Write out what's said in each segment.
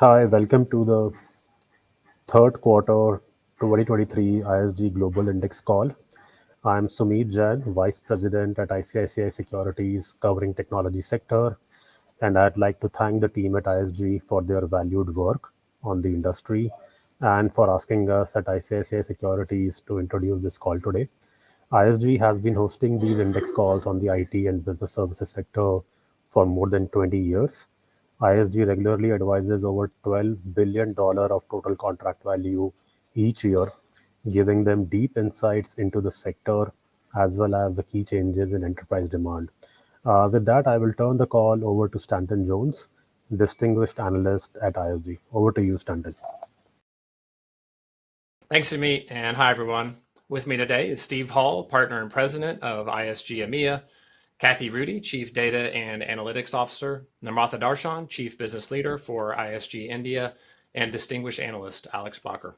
Hi, welcome to the third quarter 2023 ISG Global Index call. I'm Sumit Jain, Vice President at ICICI Securities covering technology sector, and I'd like to thank the team at ISG for their valued work on the industry and for asking us at ICICI Securities to introduce this call today. ISG has been hosting these index calls on the IT and business services sector for more than 20 years. ISG regularly advises over $12 billion of total contract value each year, giving them deep insights into the sector as well as the key changes in enterprise demand. With that, I will turn the call over to Stanton Jones, distinguished analyst at ISG. Over to you, Stanton. Thanks, Amit, and hi, everyone. With me today is Steve Hall, partner and president of ISG EMEA, Kathy Rudy, chief data and analytics officer, Namartha Darshan, chief business leader for ISG India, and distinguished analyst Alex Blocker.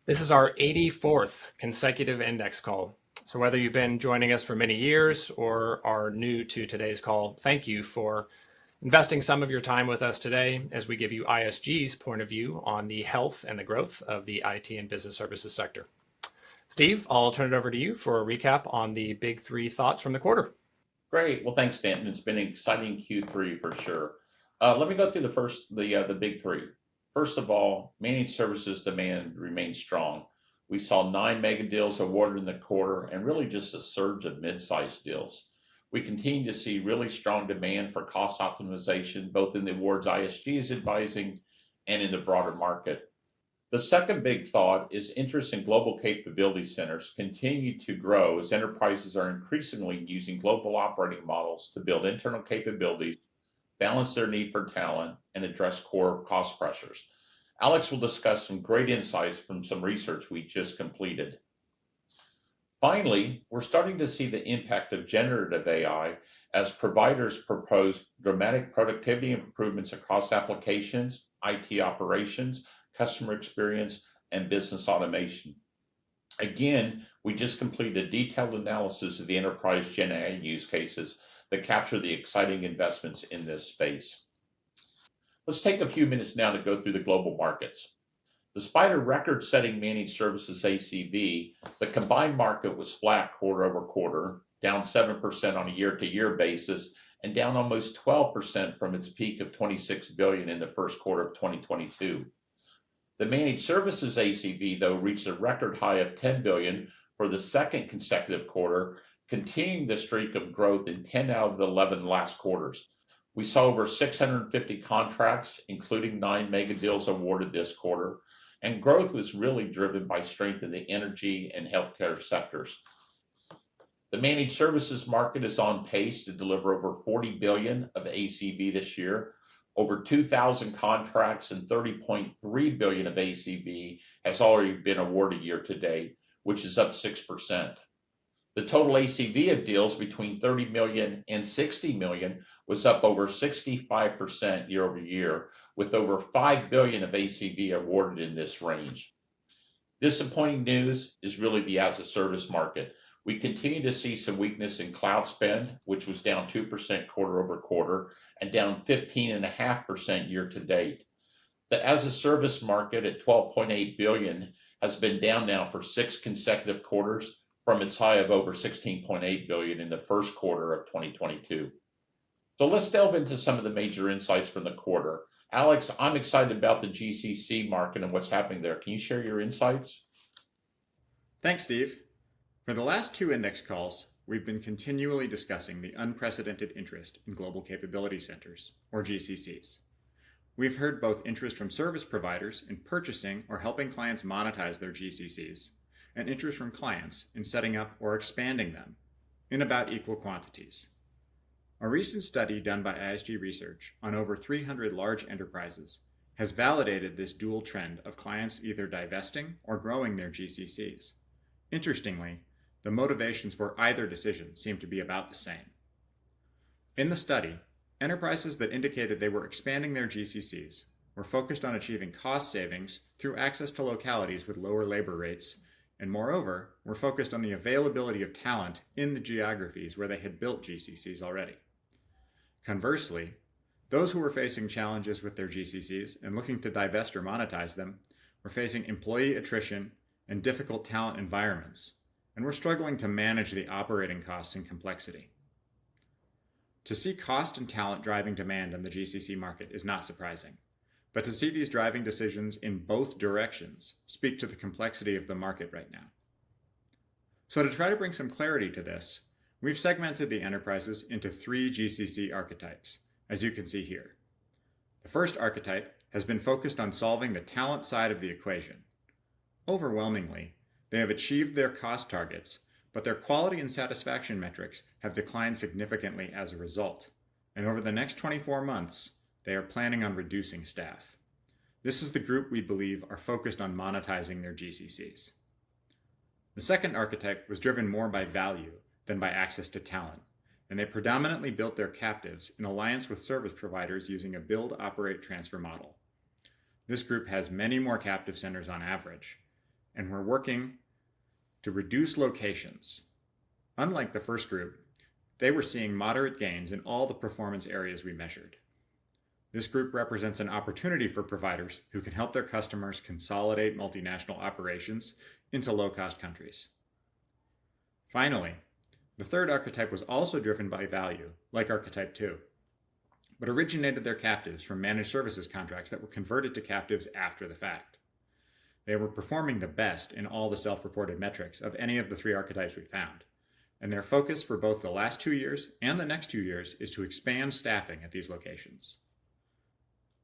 This is our 84th consecutive index call. So whether you've been joining us for many years or are new to today's call, thank you for investing some of your time with us today as we give you ISG's point of view on the health and the growth of the IT and business services sector. Steve, I'll turn it over to you for a recap on the big three thoughts from the quarter. Great. Well, thanks, Stanton. It's been an exciting Q3 for sure. Let me go through the big three. First of all, managed services demand remains strong. We saw 9 mega deals awarded in the quarter and really just a surge of mid-sized deals. We continue to see really strong demand for cost optimization, both in the awards ISG is advising and in the broader market. The second big thought is interest in global capability centers continue to grow as enterprises are increasingly using global operating models to build internal capabilities, balance their need for talent, and address core cost pressures. Alex will discuss some great insights from some research we just completed. Finally, we're starting to see the impact of generative AI as providers propose dramatic productivity improvements across applications, IT operations, customer experience, and business automation. Again, we just completed a detailed analysis of the enterprise Gen AI use cases that capture the exciting investments in this space. Let's take a few minutes now to go through the global markets. Despite a record-setting managed services ACV, the combined market was flat quarter over quarter, down 7% on a year-to-year basis, and down almost 12% from its peak of $26 billion in the first quarter of 2022. The managed services ACV, though, reached a record high of $10 billion for the second consecutive quarter, continuing the streak of growth in 10 out of the 11 last quarters. We saw over 650 contracts, including 9 mega deals awarded this quarter, and growth was really driven by strength in the energy and healthcare sectors. The managed services market is on pace to deliver over $40 billion of ACV this year. Over 2,000 contracts and $30.3 billion of ACV has already been awarded year to date, which is up 6%. The total ACV of deals between $30 million and $60 million was up over 65% year over year, with over $5 billion of ACV awarded in this range. Disappointing news is really the as-a-service market. We continue to see some weakness in cloud spend, which was down 2% quarter over quarter and down 15.5% year to date. The as-a-service market at $12.8 billion has been down now for 6 consecutive quarters from its high of over $16.8 billion in the first quarter of 2022. So let's delve into some of the major insights from the quarter. Alex, I'm excited about the GCC market and what's happening there. Can you share your insights? Thanks, Steve. For the last 2 index calls, we've been continually discussing the unprecedented interest in global capability centers, or GCCs. We've heard both interest from service providers in purchasing or helping clients monetize their GCCs, and interest from clients in setting up or expanding them in about equal quantities. A recent study done by ISG Research on over 300 large enterprises has validated this dual trend of clients either divesting or growing their GCCs. Interestingly, the motivations for either decision seem to be about the same. In the study, enterprises that indicated they were expanding their GCCs were focused on achieving cost savings through access to localities with lower labor rates, and moreover, were focused on the availability of talent in the geographies where they had built GCCs already. Conversely, Those who were facing challenges with their GCCs and looking to divest or monetize them were facing employee attrition and difficult talent environments, and were struggling to manage the operating costs and complexity. To see cost and talent driving demand in the GCC market is not surprising, but to see these driving decisions in both directions speak to the complexity of the market right now. So to try to bring some clarity to this, we've segmented the enterprises into 3 GCC archetypes, as you can see here. The first archetype has been focused on solving the talent side of the equation. Overwhelmingly, they have achieved their cost targets, but their quality and satisfaction metrics have declined significantly as a result. And over the next 24 months, they are planning on reducing staff. This is the group we believe are focused on monetizing their GCCs. The second archetype was driven more by value than by access to talent, and they predominantly built their captives in alliance with service providers using a build, operate, transfer model. This group has many more captive centers on average, and we're working to reduce locations. Unlike the first group, they were seeing moderate gains in all the performance areas we measured. This group represents an opportunity for providers who can help their customers consolidate multinational operations into low-cost countries. Finally, the third archetype was also driven by value, like archetype 2, but originated their captives from managed services contracts that were converted to captives after the fact. They were performing the best in all the self-reported metrics of any of the 3 archetypes we found, and their focus for both the last 2 years and the next 2 years is to expand staffing at these locations.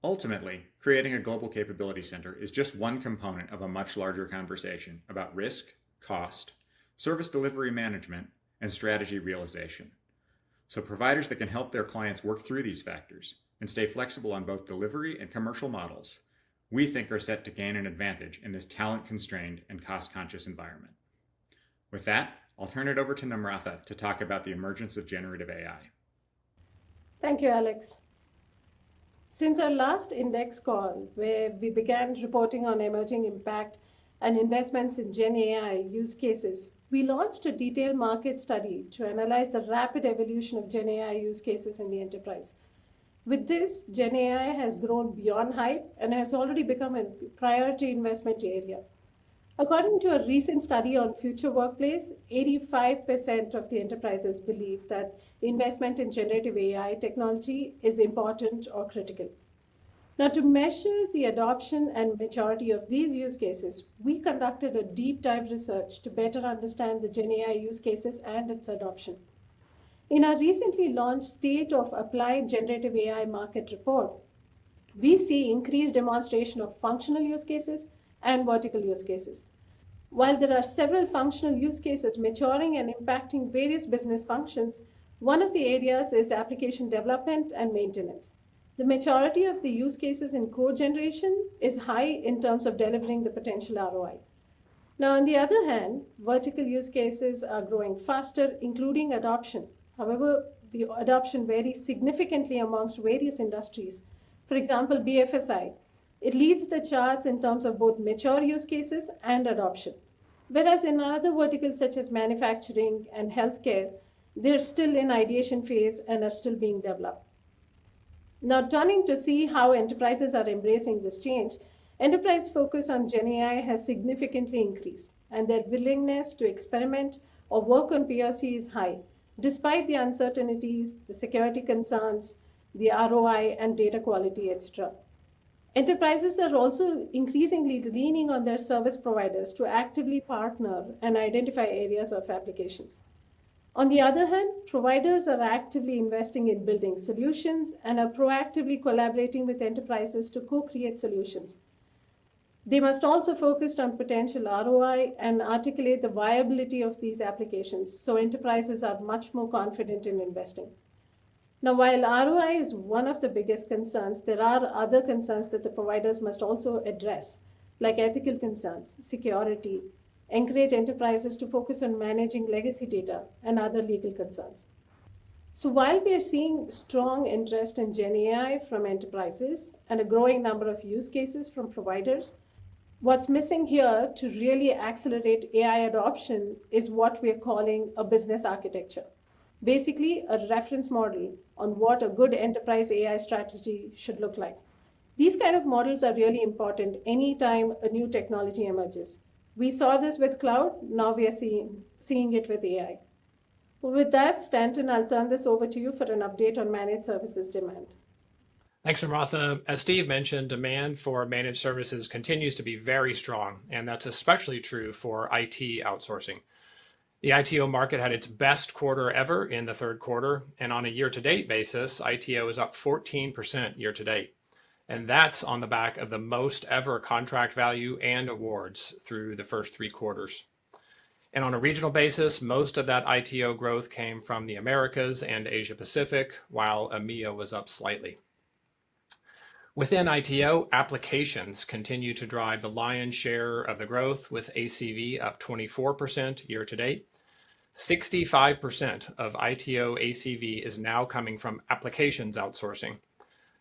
Ultimately, creating a global capability center is just one component of a much larger conversation about risk, cost, service delivery management, and strategy realization. So providers that can help their clients work through these factors and stay flexible on both delivery and commercial models, we think are set to gain an advantage in this talent-constrained and cost-conscious environment. With that, I'll turn it over to Namratha to talk about the emergence of generative AI. Thank you, Alex. Since our last index call, where we began reporting on emerging impact and investments in Gen AI use cases, we launched a detailed market study to analyze the rapid evolution of Gen AI use cases in the enterprise. With this, Gen AI has grown beyond hype and has already become a priority investment area. According to a recent study on future workplace, 85% of the enterprises believe that investment in generative AI technology is important or critical. Now, to measure the adoption and maturity of these use cases, we conducted a deep dive research to better understand the Gen AI use cases and its adoption. In our recently launched State of Applied Generative AI Market Report, we see increased demonstration of functional use cases and vertical use cases. While there are several functional use cases maturing and impacting various business functions, one of the areas is application development and maintenance. The maturity of the use cases in code generation is high in terms of delivering the potential ROI. Now, on the other hand, vertical use cases are growing faster, including adoption. However, the adoption varies significantly amongst various industries. For example, BFSI. It leads the charts in terms of both mature use cases and adoption. Whereas in other verticals such as manufacturing and healthcare, they're still in ideation phase and are still being developed. Now, turning to see how enterprises are embracing this change, enterprise focus on Gen AI has significantly increased, and their willingness to experiment or work on POC is high, despite the uncertainties, the security concerns, the ROI and data quality, etc. Enterprises are also increasingly leaning on their service providers to actively partner and identify areas of applications. On the other hand, providers are actively investing in building solutions and are proactively collaborating with enterprises to co-create solutions. They must also focus on potential ROI and articulate the viability of these applications, so enterprises are much more confident in investing. Now, while ROI is one of the biggest concerns, there are other concerns that the providers must also address, like ethical concerns, security, encourage enterprises to focus on managing legacy data, and other legal concerns. So while we are seeing strong interest in Gen AI from enterprises and a growing number of use cases from providers, what's missing here to really accelerate AI adoption is what we're calling a business architecture. basically a reference model on what a good enterprise AI strategy should look like. These kind of models are really important anytime a new technology emerges. We saw this with cloud, now we are seeing it with AI. With that, Stanton, I'll turn this over to you for an update on managed services demand. Thanks, Namratha. As Steve mentioned, demand for managed services continues to be very strong, and that's especially true for IT outsourcing. The ITO market had its best quarter ever in the third quarter, and on a year-to-date basis, ITO is up 14% year-to-date. And that's on the back of the most ever contract value and awards through the first 3 quarters. And on a regional basis, most of that ITO growth came from the Americas and Asia Pacific, while EMEA was up slightly. Within ITO, applications continue to drive the lion's share of the growth, with ACV up 24% year to date. 65% of ITO ACV is now coming from applications outsourcing.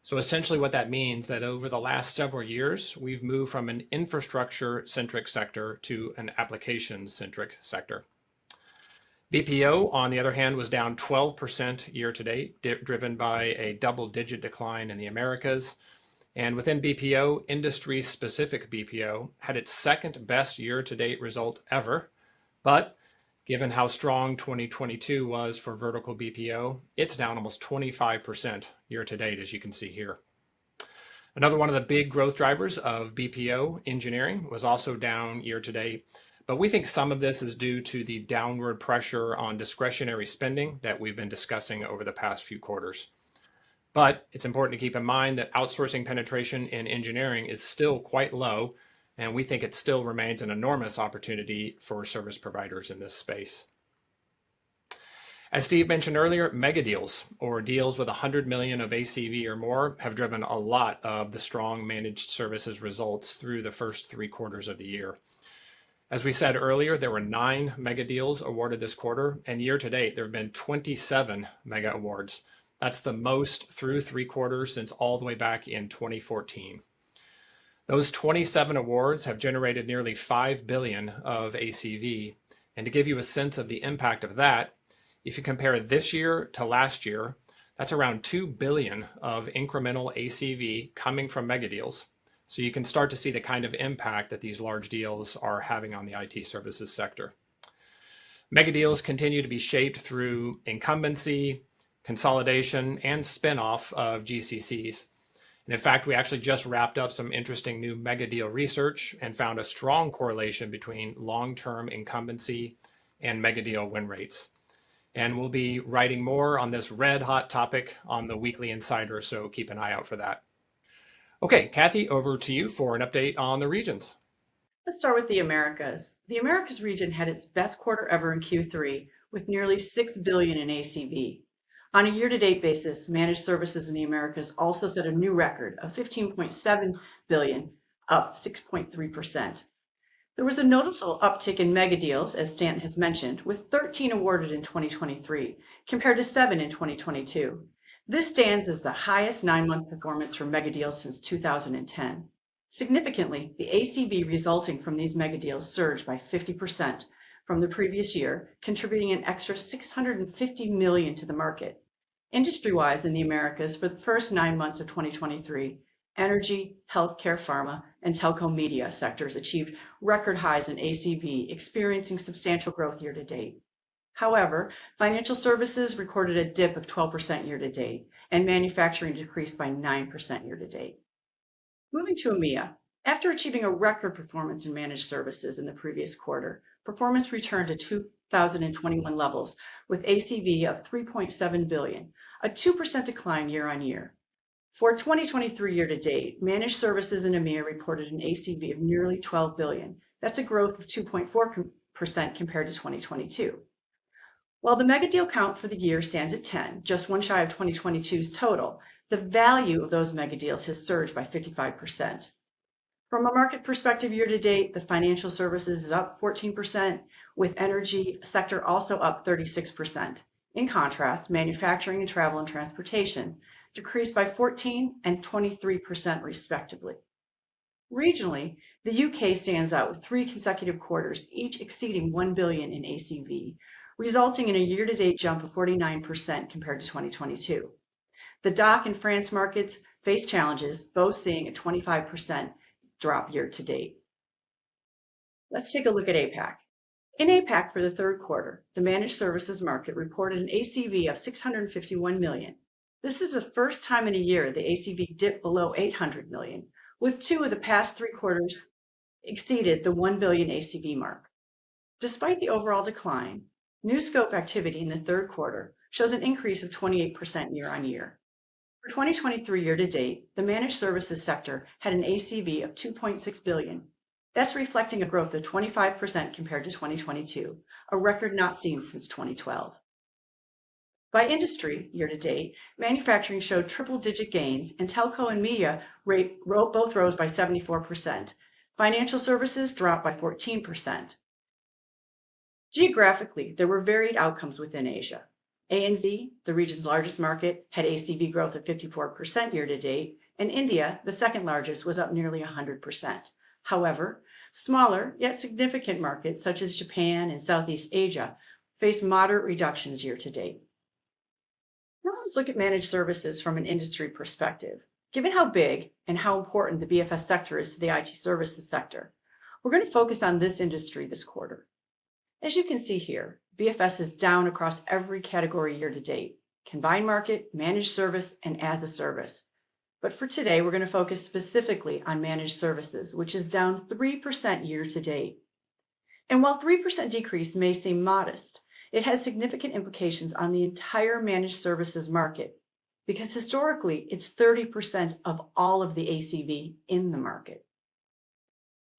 So essentially what that means that over the last several years, we've moved from an infrastructure-centric sector to an application-centric sector. BPO, on the other hand, was down 12% year to date, driven by a double-digit decline in the Americas. And within BPO, industry-specific BPO had its second best year-to-date result ever. But given how strong 2022 was for vertical BPO, it's down almost 25% year-to-date, as you can see here. Another one of the big growth drivers of BPO, engineering, was also down year-to-date. But we think some of this is due to the downward pressure on discretionary spending that we've been discussing over the past few quarters. But it's important to keep in mind that outsourcing penetration in engineering is still quite low, and we think it still remains an enormous opportunity for service providers in this space. As Steve mentioned earlier, mega deals, or deals with 100 million of ACV or more, have driven a lot of the strong managed services results through the first 3 quarters of the year. As we said earlier, there were 9 mega deals awarded this quarter, and year to date, there have been 27 mega awards. That's the most through 3 quarters since all the way back in 2014. Those 27 awards have generated nearly 5 billion of ACV. And to give you a sense of the impact of that, if you compare this year to last year, that's around 2 billion of incremental ACV coming from mega deals. So you can start to see the kind of impact that these large deals are having on the IT services sector. Mega deals continue to be shaped through incumbency, consolidation, and spin-off of GCCs. And in fact, we actually just wrapped up some interesting new mega deal research and found a strong correlation between long-term incumbency and mega deal win rates. And we'll be writing more on this red hot topic on the Weekly Insider, so keep an eye out for that. Okay, Kathy, over to you for an update on the regions. Let's start with the Americas. The Americas region had its best quarter ever in Q3 with nearly 6 billion in ACV. On a year-to-date basis, managed services in the Americas also set a new record of 15.7 billion, up 6.3%. There was a noticeable uptick in mega deals, as Stanton has mentioned, with 13 awarded in 2023, compared to 7 in 2022. This stands as the highest 9-month performance for mega deals since 2010. Significantly, the ACV resulting from these mega deals surged by 50% from the previous year, contributing an extra 650 million to the market. Industry-wise in the Americas, for the first 9 months of 2023, energy, healthcare, pharma, and telco media sectors achieved record highs in ACV, experiencing substantial growth year to date. However, financial services recorded a dip of 12% year to date, and manufacturing decreased by 9% year to date. Moving to EMEA, after achieving a record performance in managed services in the previous quarter, performance returned to 2021 levels with ACV of 3.7 billion, a 2% decline year on year. For 2023 year to date, managed services in EMEA reported an ACV of nearly 12 billion. That's a growth of 2.4% compared to 2022. While the mega deal count for the year stands at 10, just one shy of 2022's total, the value of those mega deals has surged by 55%. From a market perspective year to date, the financial services is up 14%, with energy sector also up 36%. In contrast, manufacturing and travel and transportation decreased by 14 and 23% respectively. Regionally, the UK stands out with 3 consecutive quarters, each exceeding 1 billion in ACV, resulting in a year-to-date jump of 49% compared to 2022. The DACH and France markets face challenges, both seeing a 25% drop year-to-date. Let's take a look at APAC. In APAC for the third quarter, the managed services market reported an ACV of $651 million. This is the first time in a year the ACV dipped below $800 million, with 2 of the past 3 quarters exceeded the $1 billion ACV mark. Despite the overall decline, new scope activity in the third quarter shows an increase of 28% year-on-year. For 2023 year-to-date, the managed services sector had an ACV of $2.6 billion. That's reflecting a growth of 25% compared to 2022, a record not seen since 2012. By industry, year-to-date, manufacturing showed triple-digit gains, and telco and media both rose by 74%. Financial services dropped by 14%. Geographically, there were varied outcomes within Asia. ANZ, the region's largest market, had ACV growth of 54% year-to-date, and India, the second largest, was up nearly 100%. However, smaller yet significant markets such as Japan and Southeast Asia faced moderate reductions year-to-date. Now let's look at managed services from an industry perspective. Given how big and how important the BFS sector is to the IT services sector, we're going to focus on this industry this quarter. As you can see here, BFS is down across every category year-to-date: combined market, managed service, and as a service. But for today, we're going to focus specifically on managed services, which is down 3% year-to-date. And while 3% decrease may seem modest, it has significant implications on the entire managed services market, because historically, it's 30% of all of the ACV in the market.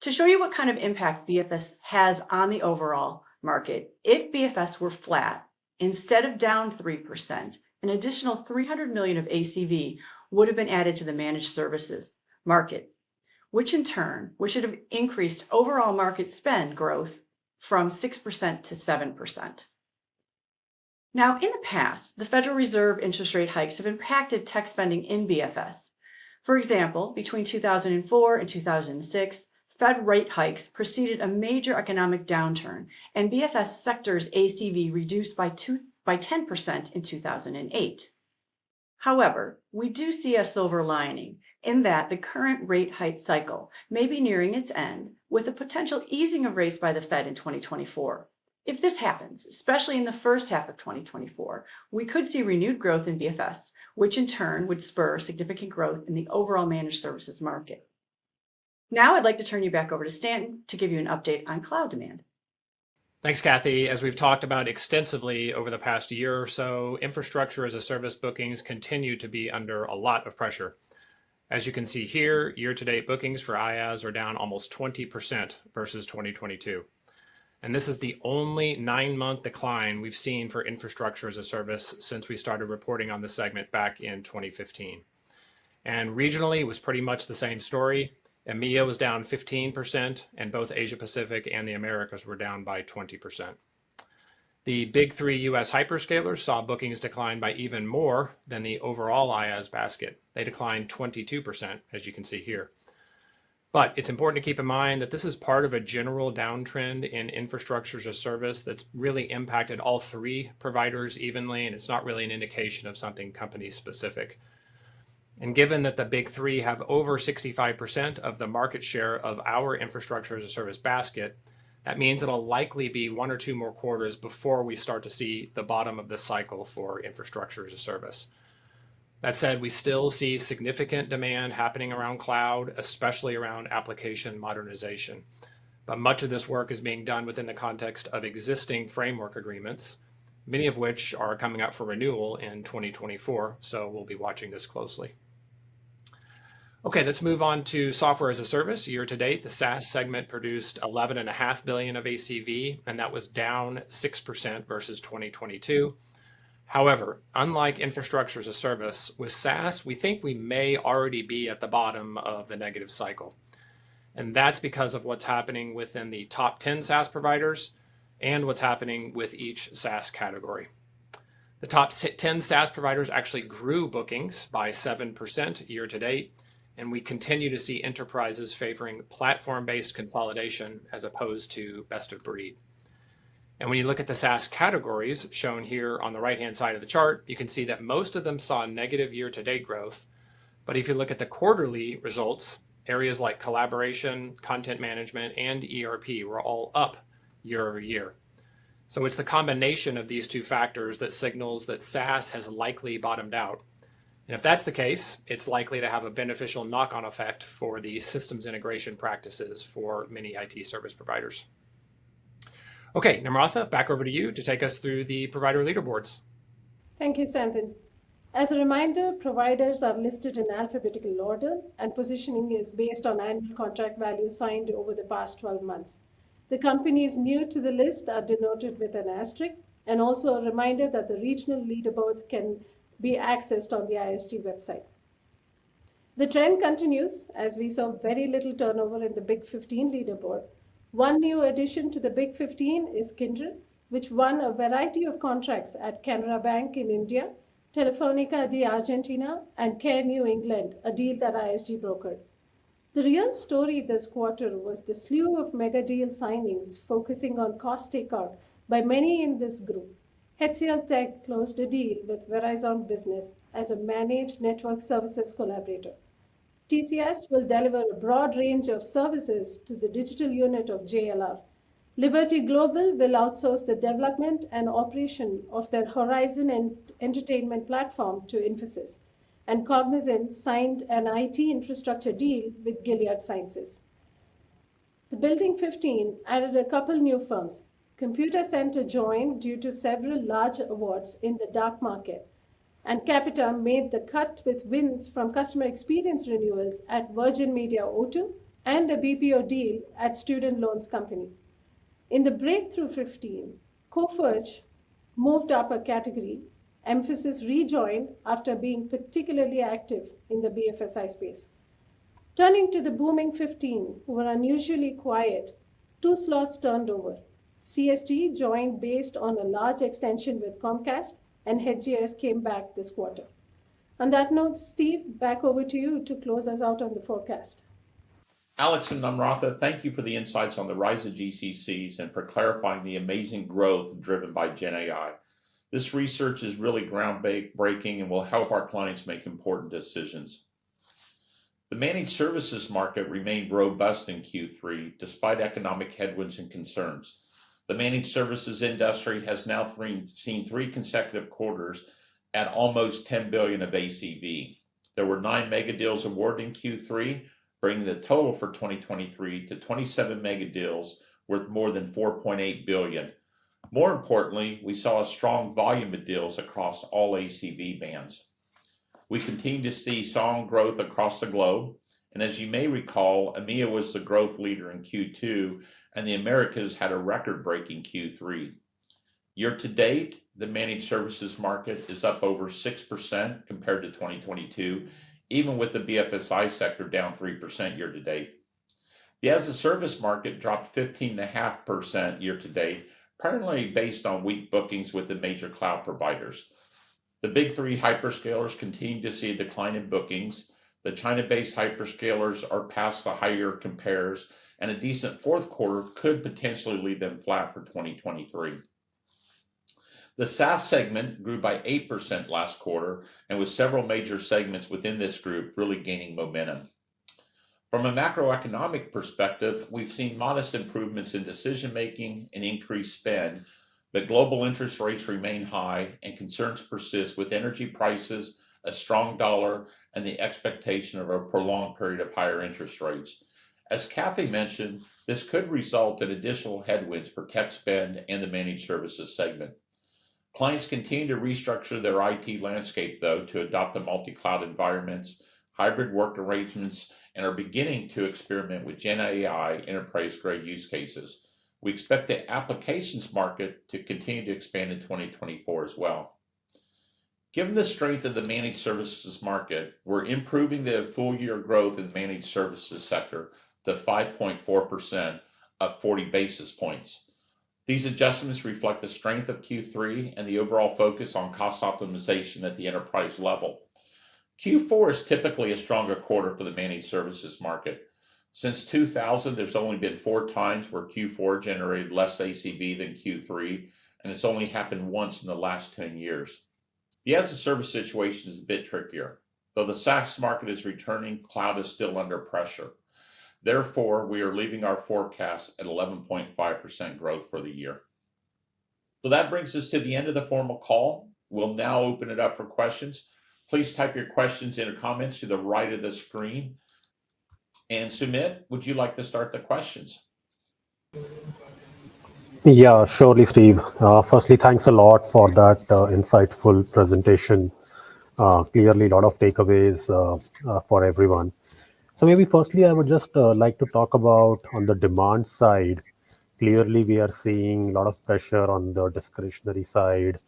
To show you what kind of impact BFS has on the overall market, if BFS were flat, instead of down 3%, an additional $300 million of ACV would have been added to the managed services market, which in turn should have increased overall market spend growth from 6% to 7%. Now, in the past, the Federal Reserve interest rate hikes have impacted tech spending in BFS. For example, between 2004 and 2006, Fed rate hikes preceded a major economic downturn, and BFS sector's ACV reduced by 10% in 2008. However, we do see a silver lining in that the current rate hike cycle may be nearing its end, with a potential easing of rates by the Fed in 2024. If this happens, especially in the first half of 2024, we could see renewed growth in BFS, which in turn would spur significant growth in the overall managed services market. Now I'd like to turn you back over to Stanton to give you an update on cloud demand. Thanks, Kathy. As we've talked about extensively over the past year or so, infrastructure as a service bookings continue to be under a lot of pressure. As you can see here, year-to-date bookings for IaaS are down almost 20% versus 2022. And this is the only 9-month decline we've seen for infrastructure as a service since we started reporting on the segment back in 2015. And regionally, it was pretty much the same story. EMEA was down 15%, and both Asia Pacific and the Americas were down by 20%. The big 3 US hyperscalers saw bookings decline by even more than the overall IaaS basket. They declined 22%, as you can see here. But it's important to keep in mind that this is part of a general downtrend in infrastructure as a service that's really impacted all 3 providers evenly, and it's not really an indication of something company specific. And given that the big 3 have over 65% of the market share of our infrastructure as a service basket, that means it'll likely be 1 or 2 more quarters before we start to see the bottom of this cycle for infrastructure as a service. That said, we still see significant demand happening around cloud, especially around application modernization. But much of this work is being done within the context of existing framework agreements, many of which are coming up for renewal in 2024, so we'll be watching this closely. Okay, let's move on to software as a service. Year to date, the SaaS segment produced $11.5 billion of ACV, and that was down 6% versus 2022. However, unlike infrastructure as a service, with SaaS, we think we may already be at the bottom of the negative cycle. And that's because of what's happening within the top 10 SaaS providers and what's happening with each SaaS category. The top 10 SaaS providers actually grew bookings by 7% year to date, and we continue to see enterprises favoring platform-based consolidation as opposed to best of breed. And when you look at the SaaS categories shown here on the right-hand side of the chart, you can see that most of them saw negative year-to-date growth. But if you look at the quarterly results, areas like collaboration, content management, and ERP were all up year over year. So it's the combination of these two factors that signals that SaaS has likely bottomed out. And if that's the case, it's likely to have a beneficial knock-on effect for the systems integration practices for many IT service providers. Okay, Namratha, back over to you to take us through the provider leaderboards. Thank you, Stanton. As a reminder, providers are listed in alphabetical order, and positioning is based on annual contract value signed over the past 12 months. The companies new to the list are denoted with an asterisk, and also a reminder that the regional leaderboards can be accessed on the ISG website. The trend continues as we saw very little turnover in the Big 15 leaderboard. One new addition to the Big 15 is Kindred, which won a variety of contracts at Canara Bank in India, Telefónica de Argentina, and Care New England, a deal that ISG brokered. The real story this quarter was the slew of mega deal signings focusing on cost takeout by many in this group. HCL Tech closed a deal with Verizon Business as a managed network services collaborator. TCS will deliver a broad range of services to the digital unit of JLR. Liberty Global will outsource the development and operation of their Horizon entertainment platform to Infosys. And Cognizant signed an IT infrastructure deal with Gilead Sciences. The Building 15 added a couple new firms. Computer Center joined due to several large awards in the dark market. And Capita made the cut with wins from customer experience renewals at Virgin Media O2 and a BPO deal at Student Loans Company. In the Breakthrough 15, Coforge moved up a category. Emphasis rejoined after being particularly active in the BFSI space. Turning to the Booming 15, who were unusually quiet, 2 slots turned over. CSG joined based on a large extension with Comcast, and HGS came back this quarter. On that note, Steve, back over to you to close us out on the forecast. Alex and Namratha, thank you for the insights on the rise of GCCs and for clarifying the amazing growth driven by Gen AI. This research is really groundbreaking and will help our clients make important decisions. The managed services market remained robust in Q3 despite economic headwinds and concerns. The managed services industry has now seen 3 consecutive quarters at almost $10 billion of ACV. There were 9 mega deals awarded in Q3, bringing the total for 2023 to 27 mega deals worth more than $4.8 billion. More importantly, we saw a strong volume of deals across all ACV bands. We continue to see strong growth across the globe, and as you may recall, EMEA was the growth leader in Q2, and the Americas had a record-breaking Q3. Year to date, the managed services market is up over 6% compared to 2022, even with the BFSI sector down 3% year to date. The as-a-service market dropped 15.5% year to date, primarily based on weak bookings with the major cloud providers. The big 3 hyperscalers continue to see a decline in bookings. The China-based hyperscalers are past the higher compares, and a decent fourth quarter could potentially leave them flat for 2023. The SaaS segment grew by 8% last quarter, and with several major segments within this group really gaining momentum. From a macroeconomic perspective, we've seen modest improvements in decision-making and increased spend, but global interest rates remain high and concerns persist with energy prices, a strong dollar, and the expectation of a prolonged period of higher interest rates. As Kathy mentioned, this could result in additional headwinds for tech spend and the managed services segment. Clients continue to restructure their IT landscape, though, to adopt the multi-cloud environments, hybrid work arrangements, and are beginning to experiment with Gen AI enterprise-grade use cases. We expect the applications market to continue to expand in 2024 as well. Given the strength of the managed services market, we're improving the full-year growth in the managed services sector to 5.4%, up 40 basis points. These adjustments reflect the strength of Q3 and the overall focus on cost optimization at the enterprise level. Q4 is typically a stronger quarter for the managed services market. Since 2000, there's only been 4 times where Q4 generated less ACV than Q3, and it's only happened once in the last 10 years. The as a service situation is a bit trickier. Though the SaaS market is returning, cloud is still under pressure. Therefore, we are leaving our forecast at 11.5% growth for the year. So that brings us to the end of the formal call. We'll now open it up for questions. Please type your questions in or comments to the right of the screen. And Sumit, would you like to start the questions? Yeah, surely, Steve. Firstly, thanks a lot for that insightful presentation. Clearly, a lot of takeaways for everyone. So maybe firstly, I would just like to talk about on the demand side. Clearly, we are seeing a lot of pressure on the discretionary side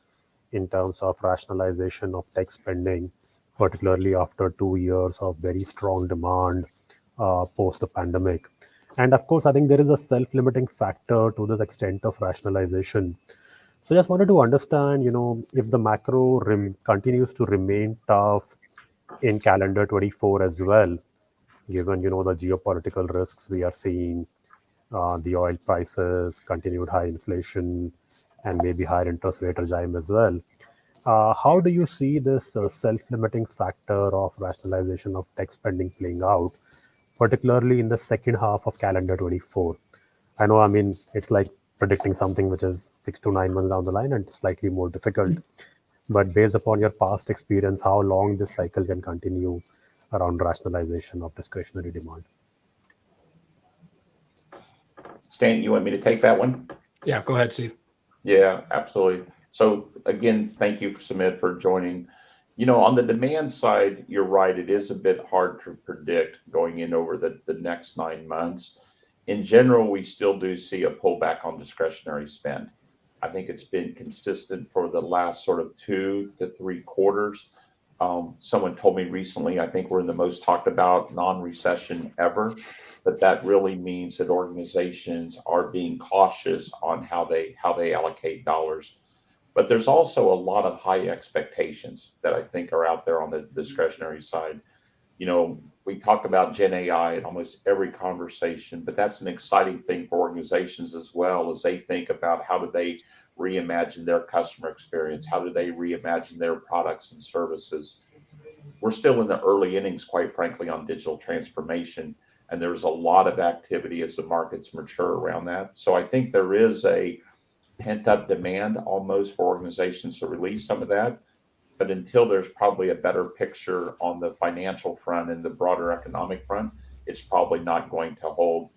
in terms of rationalization of tech spending, particularly after 2 years of very strong demand post the pandemic. And of course, I think there is a self-limiting factor to this extent of rationalization. So just wanted to understand, if the macro continues to remain tough in calendar 24 as well, given, the geopolitical risks we are seeing, the oil prices, continued high inflation, and maybe higher interest rate regime as well. How do you see this self-limiting factor of rationalization of tech spending playing out, particularly in the second half of calendar 24? I mean, it's like predicting something which is 6 to 9 months down the line and slightly more difficult. But based upon your past experience, how long this cycle can continue around rationalization of discretionary demand? Stan, you want me to take that one? Yeah, go ahead, Steve. Yeah, absolutely. So again, thank you, Sumit, for joining. On the demand side, you're right. It is a bit hard to predict going in over the next 9 months. In general, we still do see a pullback on discretionary spend. I think it's been consistent for the last sort of 2 to 3 quarters. Someone told me recently, I think we're in the most talked about non-recession ever, but that really means that organizations are being cautious on how they allocate dollars. But there's also a lot of high expectations that I think are out there on the discretionary side. We talk about Gen AI in almost every conversation, but that's an exciting thing for organizations as well as they think about how do they reimagine their customer experience? How do they reimagine their products and services? We're still in the early innings, quite frankly, on digital transformation, and there's a lot of activity as the markets mature around that. So I think there is a pent-up demand almost for organizations to release some of that. But until there's probably a better picture on the financial front and the broader economic front, it's probably not going to hold.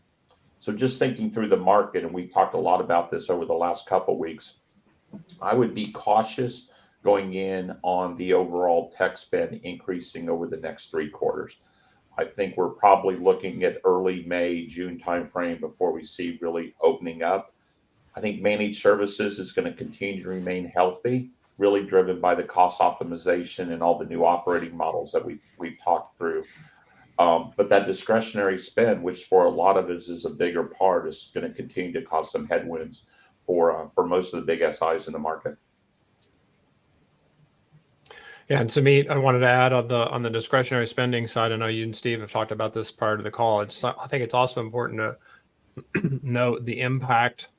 So just thinking through the market, and we talked a lot about this over the last couple of weeks, I would be cautious going in on the overall tech spend increasing over the next 3 quarters. I think we're probably looking at early May, June timeframe before we see really opening up. I think managed services is going to continue to remain healthy, really driven by the cost optimization and all the new operating models that we've talked through. But that discretionary spend, which for a lot of us is a bigger part, is going to continue to cause some headwinds for most of the big SIs in the market. Yeah, and Sumit, I wanted to add on the discretionary spending side. I know you and Steve have talked about this part of the call. I think it's also important to note the impact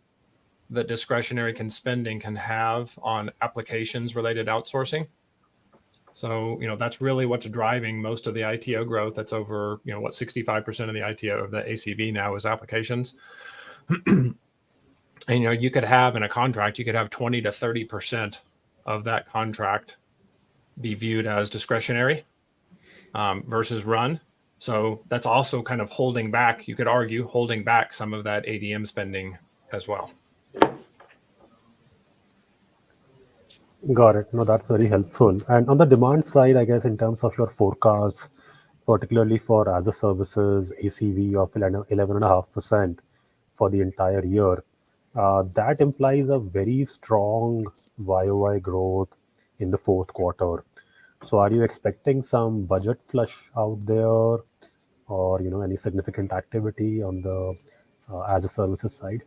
that discretionary spending can have on applications related outsourcing. So, that's really what's driving most of the ITO growth. That's over, 65% of the ITO of the ACV now is applications. And, you could have in a contract, you could have 20 to 30% of that contract be viewed as discretionary versus run. So that's also kind of holding back, you could argue, holding back some of that ADM spending as well. Got it. No, that's very helpful. And on the demand side, I guess in terms of your forecasts, particularly for as a services, ACV of 11.5% for the entire year, that implies a very strong YOY growth in the fourth quarter. So are you expecting some budget flush out there or, any significant activity on the as a services side?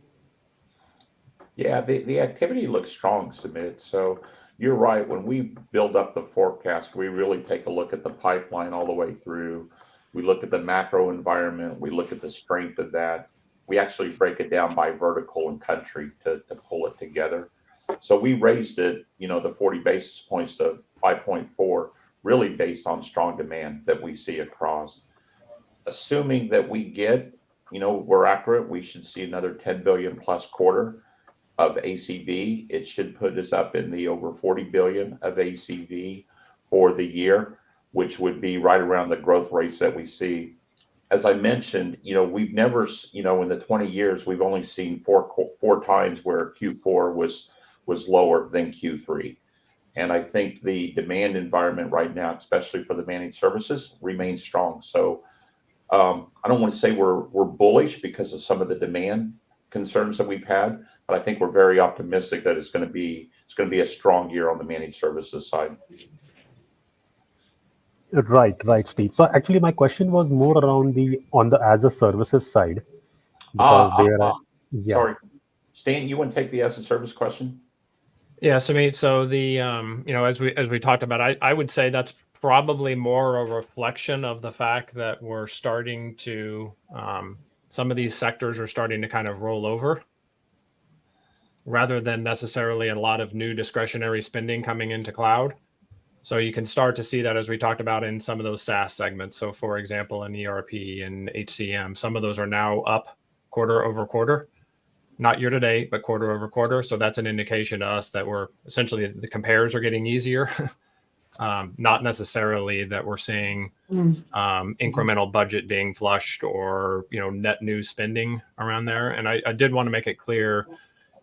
Yeah, the activity looks strong, Sumit. So you're right. When we build up the forecast, we really take a look at the pipeline all the way through. we look at the macro environment, we look at the strength of that. We actually break it down by vertical and country to pull it together. So we raised it, the 40 basis points to 5.4, really based on strong demand that we see across. Assuming that we get, we're accurate, we should see another 10 billion plus quarter of ACV. It should put us up in the over 40 billion of ACV for the year, which would be right around the growth rates that we see. As I mentioned, we've never, in the 20 years, we've only seen four times where Q4 was lower than Q3. And I think the demand environment right now, especially for the managed services, remains strong. So I don't want to say we're bullish because of some of the demand concerns that we've had, but I think we're very optimistic that it's going to be a strong year on the managed services side. Right, Steve. So actually, my question was more around on the as a services side, because yeah. Sorry, Stan, you want to take the as a service question? Yeah, Sumit. So the as we talked about, I would say that's probably more a reflection of the fact that we're starting to some of these sectors are starting to kind of roll over, rather than necessarily a lot of new discretionary spending coming into cloud. So you can start to see that, as we talked about, in some of those SaaS segments. So for example, in ERP and HCM, some of those are now up quarter over quarter, not year to date, but quarter over quarter. So that's an indication to us that we're essentially, the compares are getting easier. Not necessarily that we're seeing incremental budget being flushed or net new spending around there. And I did want to make it clear,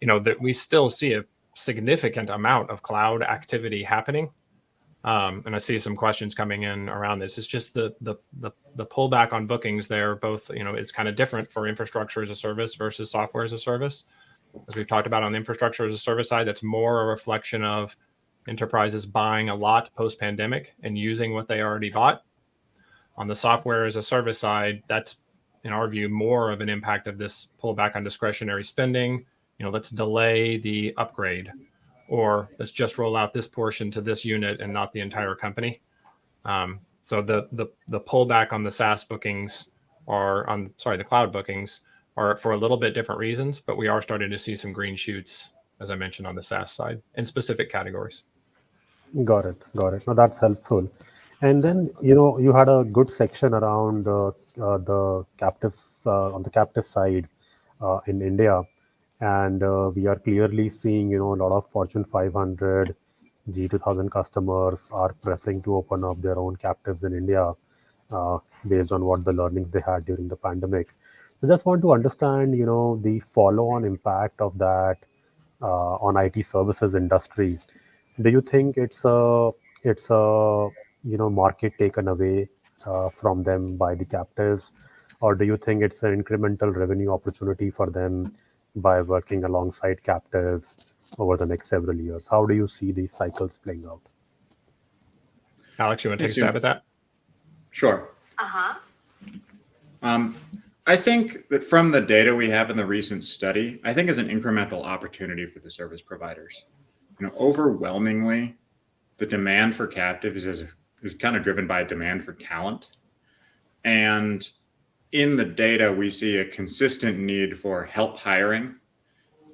that we still see a significant amount of cloud activity happening. And I see some questions coming in around this. It's just the pullback on bookings there. Both, it's kind of different for infrastructure as a service versus software as a service. As we've talked about on the infrastructure as a service side, that's more a reflection of enterprises buying a lot post-pandemic and using what they already bought. On the software as a service side, that's, in our view, more of an impact of this pullback on discretionary spending. Let's delay the upgrade, or let's just roll out this portion to this unit and not the entire company. So the pullback on the SaaS bookings the cloud bookings are for a little bit different reasons, but we are starting to see some green shoots, as I mentioned, on the SaaS side in specific categories. Got it. No, that's helpful. And then, you had a good section around the captives on the captive side in India. And we are clearly seeing, a lot of Fortune 500, G2000 customers are preferring to open up their own captives in India based on what the learnings they had during the pandemic. I just want to understand, the follow-on impact of that on IT services industry. Do you think it's a market taken away from them by the captives, or do you think it's an incremental revenue opportunity for them by working alongside captives over the next several years? How do you see these cycles playing out? Alex, you want to take a stab at that? Sure. I think that from the data we have in the recent study, I think is an incremental opportunity for the service providers. Overwhelmingly, the demand for captives is kind of driven by demand for talent. And in the data, we see a consistent need for help hiring,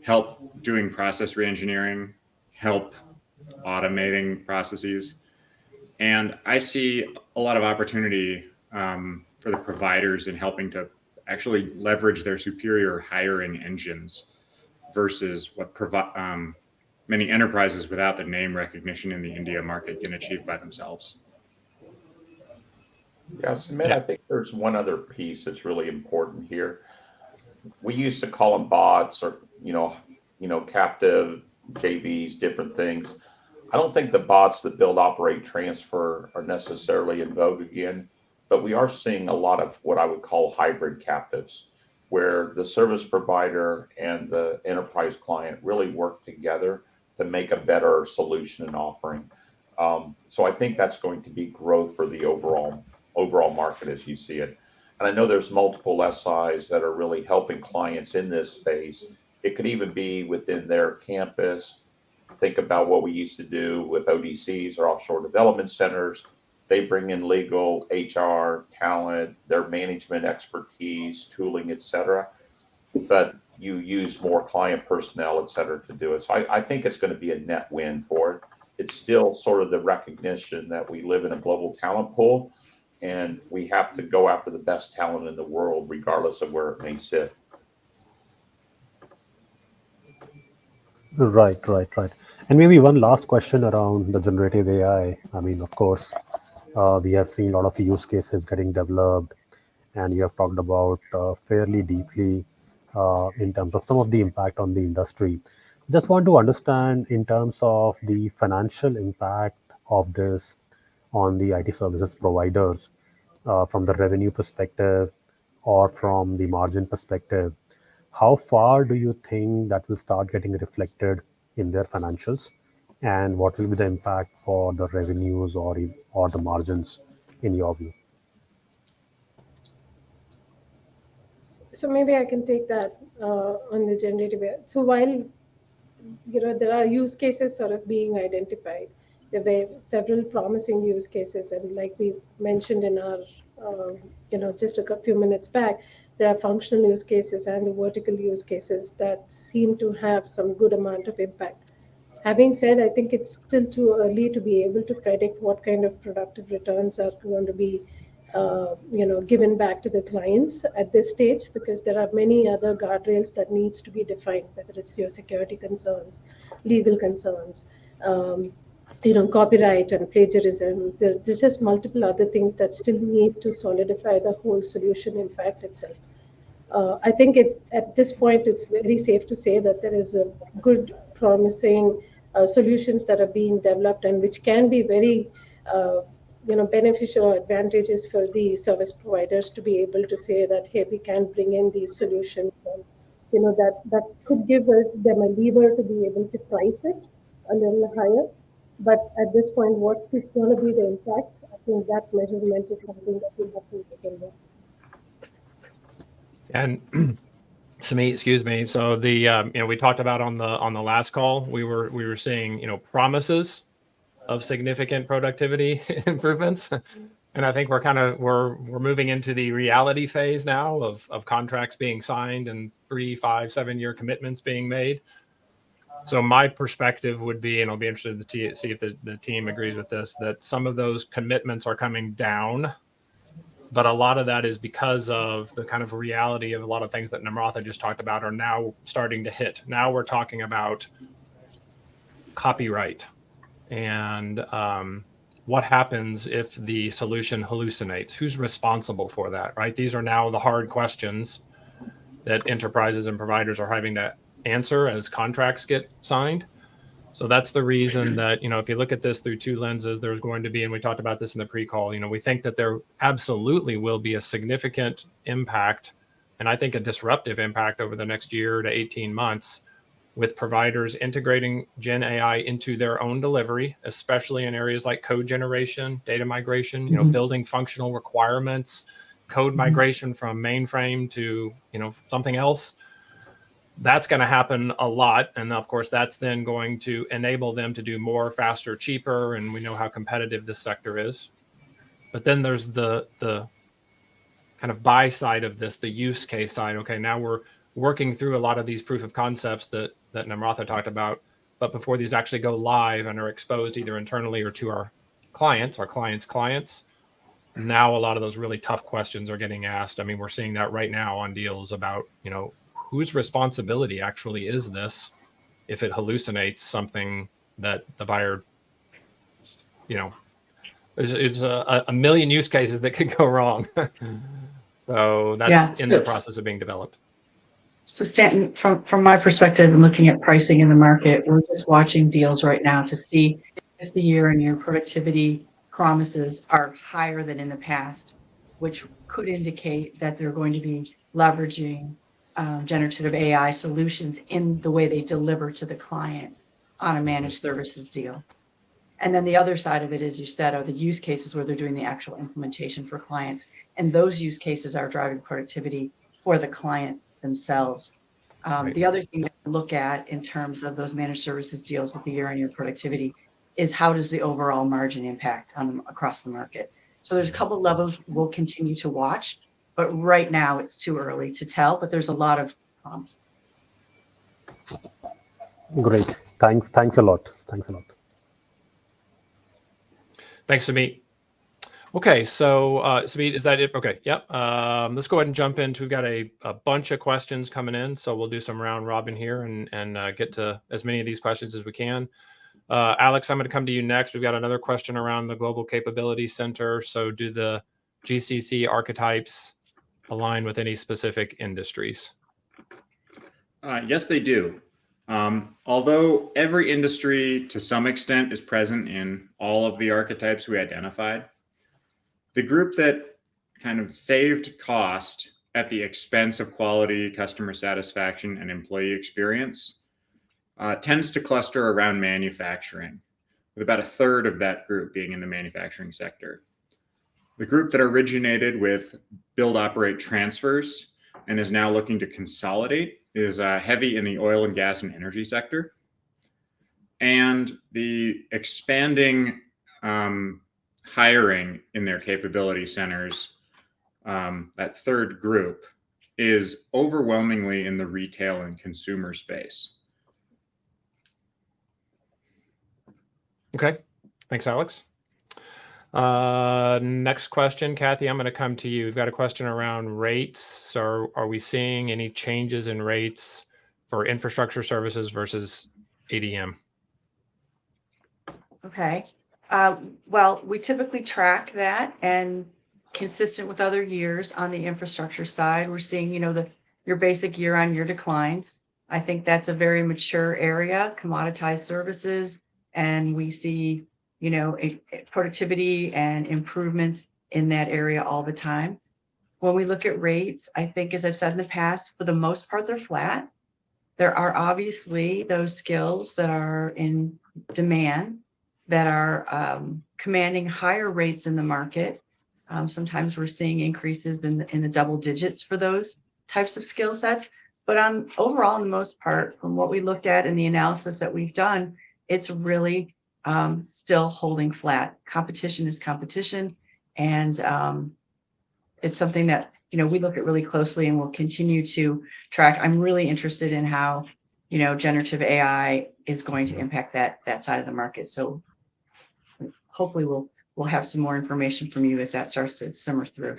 help doing process reengineering, help automating processes. And I see a lot of opportunity for the providers in helping to actually leverage their superior hiring engines versus what many enterprises without the name recognition in the India market can achieve by themselves. Yeah, Sumit, I think there's one other piece that's really important here. We used to call them bots or, captive JVs, different things. I don't think the bots that build, operate, transfer are necessarily in vogue again, but we are seeing a lot of what I would call hybrid captives, where the service provider and the enterprise client really work together to make a better solution and offering. So I think that's going to be growth for the overall market as you see it. And I know there's multiple SIs that are really helping clients in this space. It could even be within their campus. Think about what we used to do with ODCs or offshore development centers. They bring in legal, HR, talent, their management expertise, tooling, et cetera. But you use more client personnel, et cetera, to do it. So I think it's going to be a net win for it. It's still sort of the recognition that we live in a global talent pool, and we have to go after the best talent in the world, regardless of where it may sit. Right, right, right. And maybe one last question around the generative AI. I mean, of course, we have seen a lot of use cases getting developed, and you have talked about fairly deeply in terms of some of the impact on the industry. Just want to understand in terms of the financial impact of this on the IT services providers from the revenue perspective or from the margin perspective. How far do you think that will start getting reflected in their financials? And what will be the impact for the revenues or the margins in your view? So maybe I can take that on the generative AI. So while there are use cases sort of being identified, there were several promising use cases, and like we mentioned in our just a few minutes back, there are functional use cases and the vertical use cases that seem to have some good amount of impact. Having said, I think it's still too early to be able to predict what kind of productive returns are going to be given back to the clients at this stage, because there are many other guardrails that needs to be defined, whether it's your security concerns, legal concerns, copyright and plagiarism. There's just multiple other things that still need to solidify the whole solution, in fact, itself. I think at this point, it's very safe to say that there is a good, promising solutions that are being developed and which can be very beneficial or advantageous for the service providers to be able to say that, hey, we can bring in these solutions, and that could give them a lever to be able to price it a little higher. But at this point, what is going to be the impact? I think that measurement is something that we have to look into. And Sumit, excuse me. So the we talked about on the last call, we were seeing promises of significant productivity improvements, and I think we're moving into the reality phase now of contracts being signed and 3, 5, 7-year commitments being made. So my perspective would be, and I'll be interested to see if the team agrees with this, that some of those commitments are coming down. But a lot of that is because of the kind of reality of a lot of things that Namratha just talked about are now starting to hit. Now we're talking about copyright and what happens if the solution hallucinates? Who's responsible for that, right? These are now the hard questions that enterprises and providers are having to answer as contracts get signed. So that's the reason that, if you look at this through two lenses, there's going to be, and we talked about this in the pre-call, we think that there absolutely will be a significant impact, and I think a disruptive impact over the next year to 18 months with providers integrating Gen AI into their own delivery, especially in areas like code generation, data migration, building functional requirements, code migration from mainframe to, something else. That's going to happen a lot. And of course, that's then going to enable them to do more, faster, cheaper. And we know how competitive this sector is. But then there's the kind of buy side of this, the use case side. Okay, now we're working through a lot of these proof of concepts that Namratha talked about. But before these actually go live and are exposed either internally or to our clients' clients, now a lot of those really tough questions are getting asked. I mean, we're seeing that right now on deals about, whose responsibility actually is this if it hallucinates something that the buyer, there's a million use cases that could go wrong. So that's in the process of being developed. So Stanton, from my perspective and looking at pricing in the market, we're just watching deals right now to see if the year-on-year productivity promises are higher than in the past, which could indicate that they're going to be leveraging generative AI solutions in the way they deliver to the client on a managed services deal. And then the other side of it, as you said, are the use cases where they're doing the actual implementation for clients. And those use cases are driving productivity for the client themselves. Right. The other thing to look at in terms of those managed services deals with the year-on-year productivity is how does the overall margin impact across the market. So there's a couple of levels we'll continue to watch, but right now it's too early to tell, but there's a lot of prompts. Great. Thanks a lot. Thanks, Sumit. Okay, so Sumit, is that it? Okay, yep. Let's go ahead and jump into, we've got a bunch of questions coming in, so we'll do some round robin here and get to as many of these questions as we can. Alex, I'm going to come to you next. We've got another question around the Global Capability Center. So do the GCC archetypes align with any specific industries? Yes, they do. Although every industry to some extent is present in all of the archetypes we identified, the group that kind of saved cost at the expense of quality, customer satisfaction, and employee experience tends to cluster around manufacturing, with about a third of that group being in the manufacturing sector. The group that originated with build, operate, transfers and is now looking to consolidate is heavy in the oil and gas and energy sector. And the expanding hiring in their capability centers, that third group, is overwhelmingly in the retail and consumer space. Okay, thanks, Alex. Next question, Kathy, I'm going to come to you. We've got a question around rates. So are we seeing any changes in rates for infrastructure services versus ADM? Okay. Well, we typically track that, and consistent with other years on the infrastructure side, we're seeing, your basic year-on-year declines. I think that's a very mature area, commoditized services, and we see, productivity and improvements in that area all the time. When we look at rates, I think, as I've said in the past, for the most part, they're flat. There are obviously those skills that are in demand that are commanding higher rates in the market. Sometimes we're seeing increases in the double digits for those types of skill sets. But overall, in the most part, from what we looked at in the analysis that we've done, it's really still holding flat. Competition is competition, and it's something that we look at really closely and will continue to track. I'm really interested in how generative AI is going to impact that side of the market. So hopefully we'll have some more information from you as that starts to simmer through.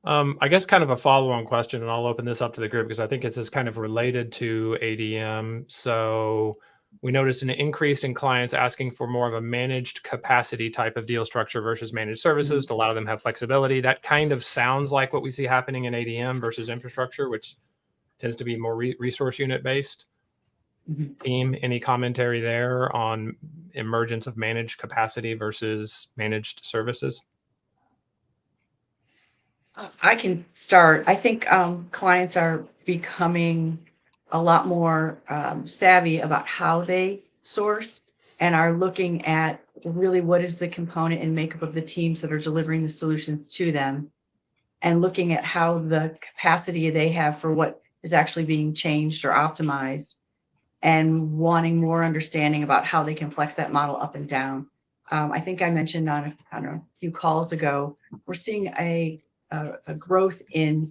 I guess kind of a follow-on question, and I'll open this up to the group because I think it's kind of related to ADM. So we noticed an increase in clients asking for more of a managed capacity type of deal structure versus managed services to allow them to have flexibility. That kind of sounds like what we see happening in ADM versus infrastructure, which tends to be more resource unit based. Team, any commentary there on emergence of managed capacity versus managed services? I can start. I think clients are becoming a lot more savvy about how they source and are looking at really what is the component and makeup of the teams that are delivering the solutions to them, and looking at how the capacity they have for what is actually being changed or optimized, and wanting more understanding about how they can flex that model up and down. I think I mentioned on a few calls ago, we're seeing a growth in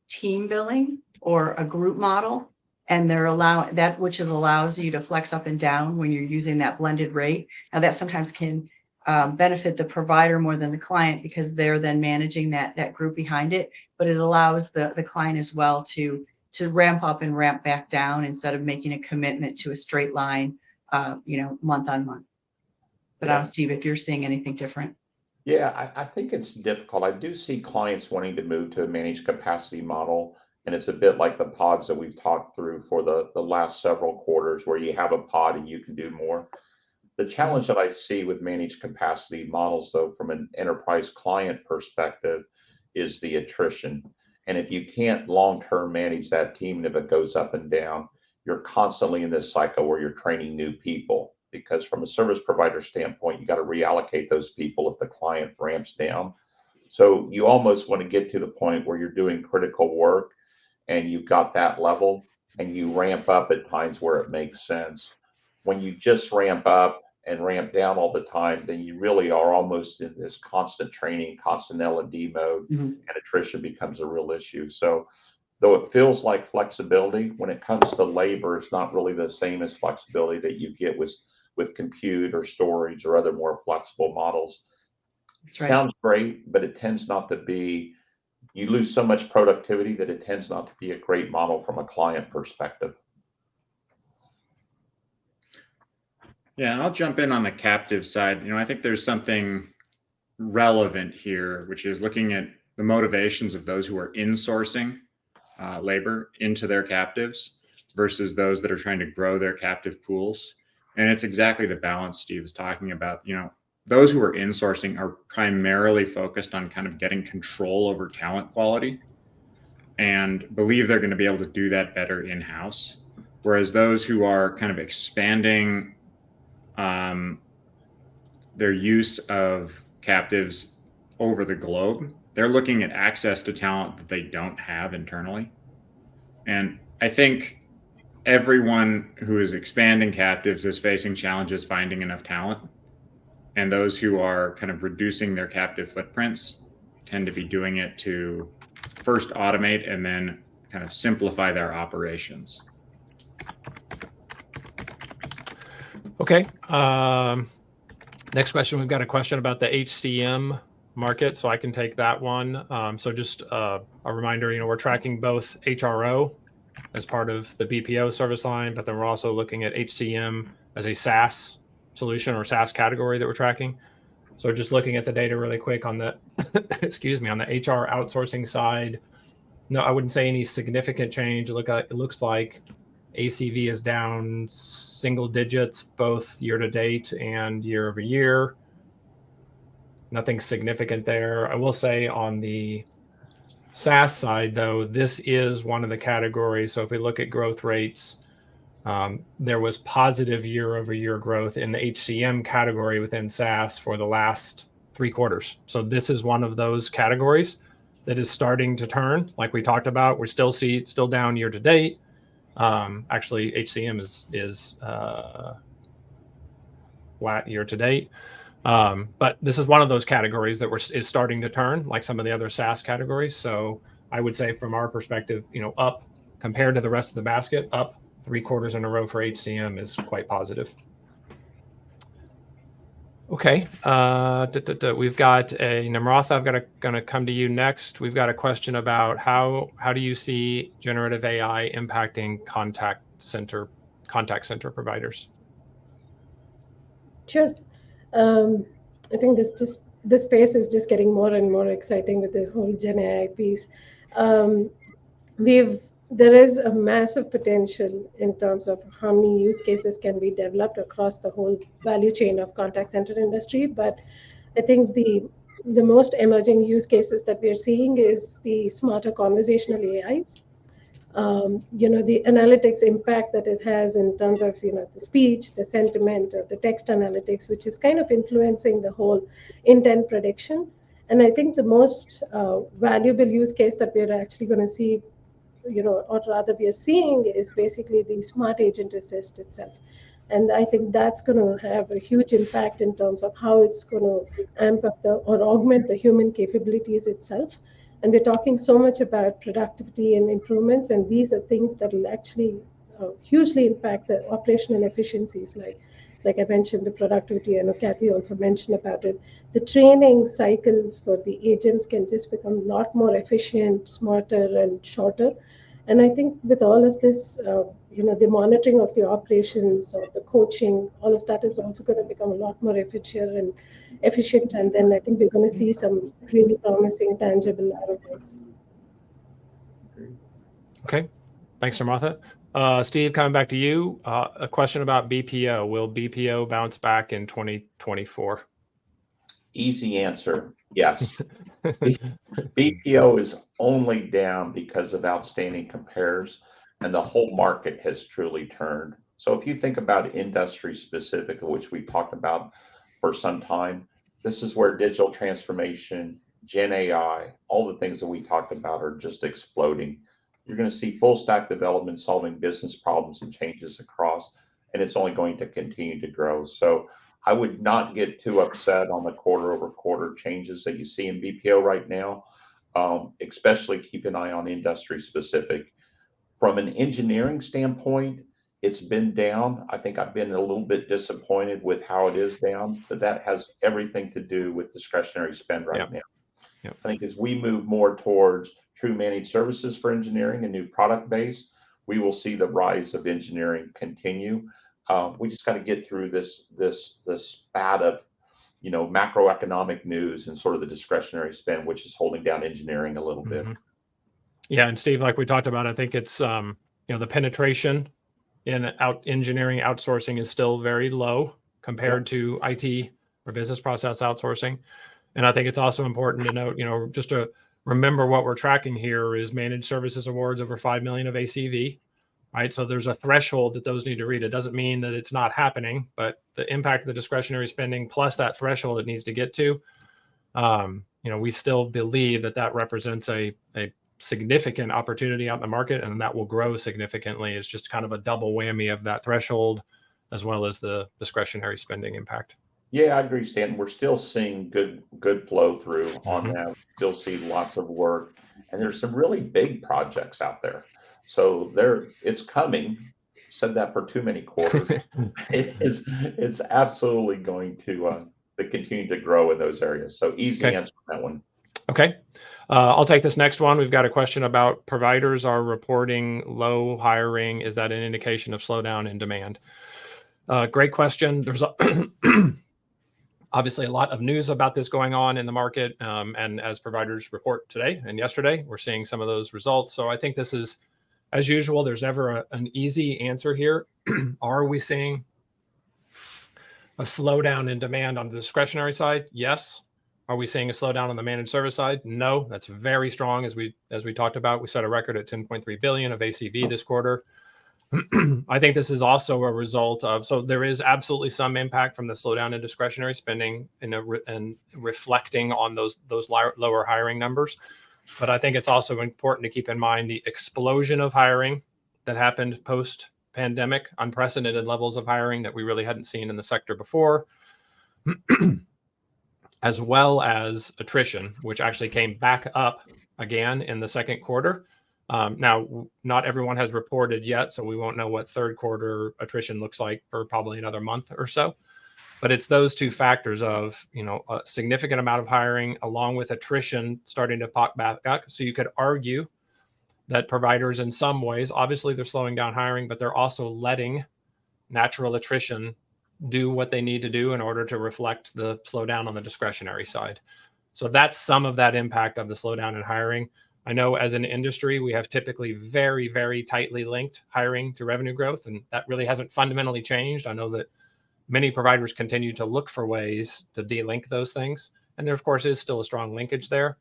team billing or a group model, and they're allowing that, which allows you to flex up and down when you're using that blended rate. Now that sometimes can benefit the provider more than the client because they're then managing that group behind it, but it allows the client as well to ramp up and ramp back down instead of making a commitment to a straight line, month on month. But I don't know, Steve, if you're seeing anything different. Yeah, I think it's difficult. I do see clients wanting to move to a managed capacity model, and it's a bit like the pods that we've talked through for the last several quarters, where you have a pod and you can do more. The challenge that I see with managed capacity models, though, from an enterprise client perspective, is the attrition. And if you can't long-term manage that team, and if it goes up and down, you're constantly in this cycle where you're training new people. Because from a service provider standpoint, you got to reallocate those people if the client ramps down. So you almost want to get to the point where you're doing critical work and you've got that level, and you ramp up at times where it makes sense. When you just ramp up and ramp down all the time, then you really are almost in this constant training, constant L&D mode, and attrition becomes a real issue. So though it feels like flexibility, when it comes to labor, it's not really the same as flexibility that you get with compute or storage or other more flexible models. That's right. Sounds great, but it tends not to be, you lose so much productivity that it tends not to be a great model from a client perspective. Yeah, and I'll jump in on the captive side. I think there's something relevant here, which is looking at the motivations of those who are insourcing labor into their captives versus those that are trying to grow their captive pools. And it's exactly the balance Steve is talking about. Those who are insourcing are primarily focused on kind of getting control over talent quality and believe they're going to be able to do that better in-house. Whereas those who are kind of expanding their use of captives over the globe, they're looking at access to talent that they don't have internally. And I think everyone who is expanding captives is facing challenges finding enough talent. And those who are kind of reducing their captive footprints tend to be doing it to first automate and then kind of simplify their operations. Okay. Next question, we've got a question about the HCM market, so I can take that one. So just a reminder, we're tracking both HRO as part of the BPO service line, but then we're also looking at HCM as a SaaS solution or SaaS category that we're tracking. So just looking at the data really quick on the, excuse me, on the HR outsourcing side, no, I wouldn't say any significant change. It looks like ACV is down single digits, both year to date and year over year. Nothing significant there. I will say on the SaaS side, though, this is one of the categories. So if we look at growth rates, there was positive year over year growth in the HCM category within SaaS for the last 3 quarters. So this is one of those categories that is starting to turn. Like we talked about, we're still down year to date. Actually, HCM is flat year to date. But this is one of those categories that is starting to turn, like some of the other SaaS categories. So I would say from our perspective, up compared to the rest of the basket, up 3 quarters in a row for HCM is quite positive. Okay. We've got a Namratha. I'm going to come to you next. We've got a question about how do you see generative AI impacting contact center providers? Sure. I think this space is just getting more and more exciting with the whole Gen AI piece. There is a massive potential in terms of how many use cases can be developed across the whole value chain of contact center industry. But I think the most emerging use cases that we are seeing is the smarter conversational AIs. The analytics impact that it has in terms of, the speech, the sentiment, or the text analytics, which is kind of influencing the whole intent prediction. And I think the most valuable use case that we're actually going to see, or rather we are seeing, is basically the smart agent assist itself. And I think that's going to have a huge impact in terms of how it's going to amp up or augment the human capabilities itself. And we're talking so much about productivity and improvements, and these are things that will actually hugely impact the operational efficiencies. Like I mentioned, the productivity. I know Kathy also mentioned about it. The training cycles for the agents can just become a lot more efficient, smarter, and shorter. And I think with all of this, the monitoring of the operations or the coaching, all of that is also going to become a lot more efficient. And then I think we're going to see some really promising, tangible ROIs. Okay. Thanks, Namratha. Steve, coming back to you. A question about BPO. Will BPO bounce back in 2024? Easy answer, yes. BPO is only down because of outstanding compares, and the whole market has truly turned. So if you think about industry specific, which we talked about for some time, this is where digital transformation, Gen AI, all the things that we talked about are just exploding. You're going to see full stack development solving business problems and changes across, and it's only going to continue to grow. So I would not get too upset on the quarter-over-quarter changes that you see in BPO right now, especially keep an eye on industry specific. From an engineering standpoint, it's been down. I think I've been a little bit disappointed with how it is down, but that has everything to do with discretionary spend right now. Yep. I think as we move more towards true managed services for engineering and new product base, we will see the rise of engineering continue. We just got to get through this spat of macroeconomic news and sort of the discretionary spend, which is holding down engineering a little bit. Yeah, and Steve, like we talked about, I think it's the penetration in engineering outsourcing is still very low compared to IT or business process outsourcing. And I think it's also important to note, just to remember what we're tracking here is managed services awards over 5 million of ACV, right? So there's a threshold that those need to read. It doesn't mean that it's not happening, but the impact of the discretionary spending plus that threshold it needs to get to, we still believe that represents a significant opportunity out in the market, and that will grow significantly. It's just kind of a double whammy of that threshold as well as the discretionary spending impact. Yeah, I agree, Stanton. We're still seeing good flow through on that. Still see lots of work, and there's some really big projects out there. So it's coming. Said that for too many quarters. It's absolutely going to continue to grow in those areas. So easy answer on that one. Okay. I'll take this next one. We've got a question about providers are reporting low hiring. Is that an indication of slowdown in demand? Great question. There's obviously a lot of news about this going on in the market. And as providers report today and yesterday, we're seeing some of those results. So I think this is, as usual, there's never an easy answer here. Are we seeing a slowdown in demand on the discretionary side? Yes. Are we seeing a slowdown on the managed service side? No, that's very strong. As we talked about, we set a record at 10.3 billion of ACV this quarter. I think this is also a result of, so there is absolutely some impact from the slowdown in discretionary spending and reflecting on those lower hiring numbers. But I think it's also important to keep in mind the explosion of hiring that happened post-pandemic, unprecedented levels of hiring that we really hadn't seen in the sector before. As well as attrition, which actually came back up again in the second quarter. Now, not everyone has reported yet, so we won't know what third quarter attrition looks like for probably another month or so. But it's those two factors of, a significant amount of hiring along with attrition starting to pop back up. So you could argue that providers in some ways, obviously they're slowing down hiring, but they're also letting natural attrition do what they need to do in order to reflect the slowdown on the discretionary side. So that's some of that impact of the slowdown in hiring. I know as an industry, we have typically very, very tightly linked hiring to revenue growth, and that really hasn't fundamentally changed. I know that many providers continue to look for ways to de-link those things. And there, of course, is still a strong linkage there,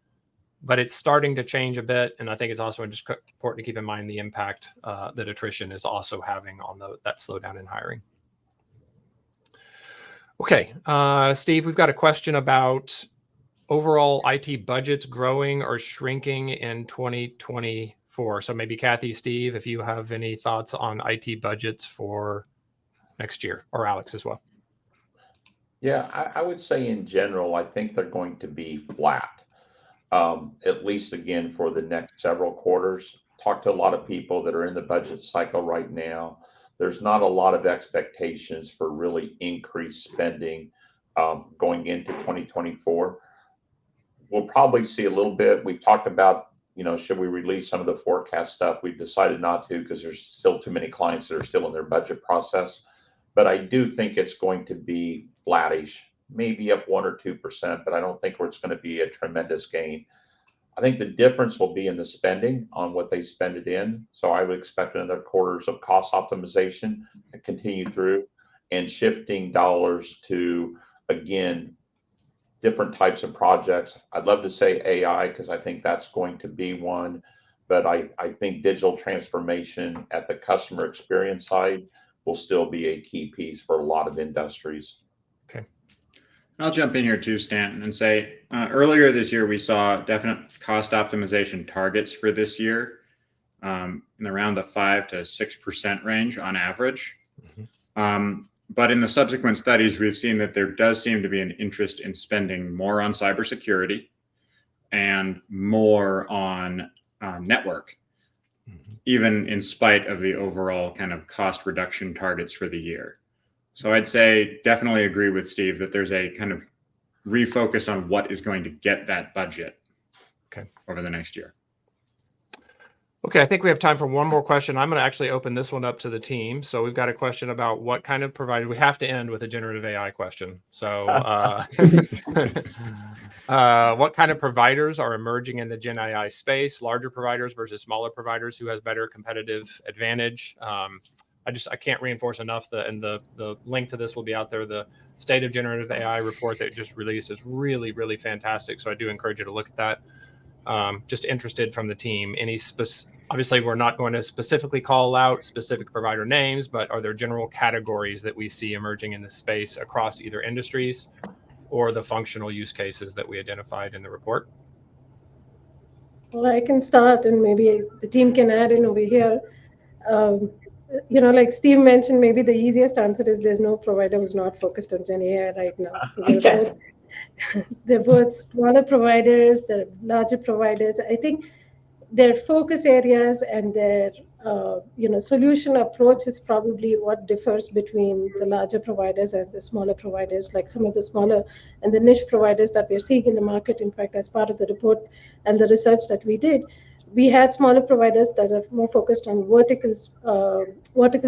but it's starting to change a bit. And I think it's also just important to keep in mind the impact that attrition is also having on that slowdown in hiring. Okay, Steve, we've got a question about overall IT budgets growing or shrinking in 2024. So maybe Kathy, Steve, if you have any thoughts on IT budgets for next year, or Alex as well. Yeah, I would say in general, I think they're going to be flat, at least again for the next several quarters. Talk to a lot of people that are in the budget cycle right now. There's not a lot of expectations for really increased spending going into 2024. We'll probably see a little bit. We've talked about, should we release some of the forecast stuff? We've decided not to because there's still too many clients that are still in their budget process. But I do think it's going to be flattish, maybe up 1 or 2%, but I don't think it's going to be a tremendous gain. I think the difference will be in the spending on what they spend it in. So I would expect another quarters of cost optimization to continue through and shifting dollars to, again, different types of projects. I'd love to say AI because I think that's going to be one, but I think digital transformation at the customer experience side will still be a key piece for a lot of industries. Okay. I'll jump in here too, Stanton, and say earlier this year, we saw definite cost optimization targets for this year in around the 5 to 6% range on average. But in the subsequent studies, we've seen that there does seem to be an interest in spending more on cybersecurity and more on network, even in spite of the overall kind of cost reduction targets for the year. So I'd say definitely agree with Steve that there's a kind of refocus on what is going to get that budget over the next year. Okay, I think we have time for one more question. I'm going to actually open this one up to the team. So we've got a question about what kind of provider. We have to end with a generative AI question. So what kind of providers are emerging in the Gen AI space? Larger providers versus smaller providers? Who has better competitive advantage? I can't reinforce enough and the link to this will be out there. The State of Generative AI report that just released is really, really fantastic. So I do encourage you to look at that. Just interested from the team. Obviously, we're not going to specifically call out specific provider names, but are there general categories that we see emerging in this space across either industries or the functional use cases that we identified in the report? Well, I can start and maybe the team can add in over here. Like Steve mentioned, maybe the easiest answer is there's no provider who's not focused on Gen AI right now. So they're both smaller providers, they're larger providers. I think their focus areas and their solution approach is probably what differs between the larger providers and the smaller providers, like some of the smaller and the niche providers that we're seeing in the market. In fact, as part of the report and the research that we did, we had smaller providers that are more focused on vertical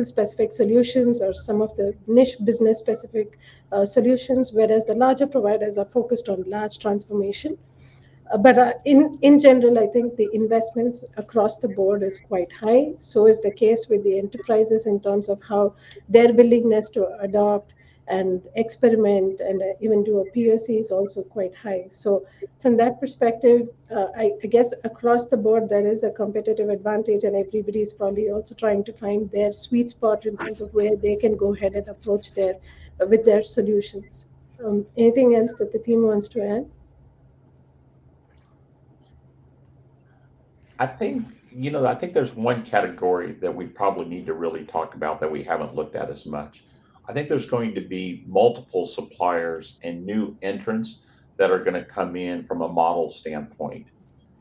specific solutions or some of the niche business specific solutions, whereas the larger providers are focused on large transformation. But in general, I think the investments across the board is quite high. So is the case with the enterprises in terms of how their willingness to adopt and experiment and even do a POC is also quite high. So from that perspective, I guess across the board, there is a competitive advantage and everybody is probably also trying to find their sweet spot in terms of where they can go ahead and approach with their solutions. Anything else that the team wants to add? I think there's one category that we probably need to really talk about that we haven't looked at as much. I think there's going to be multiple suppliers and new entrants that are going to come in from a model standpoint.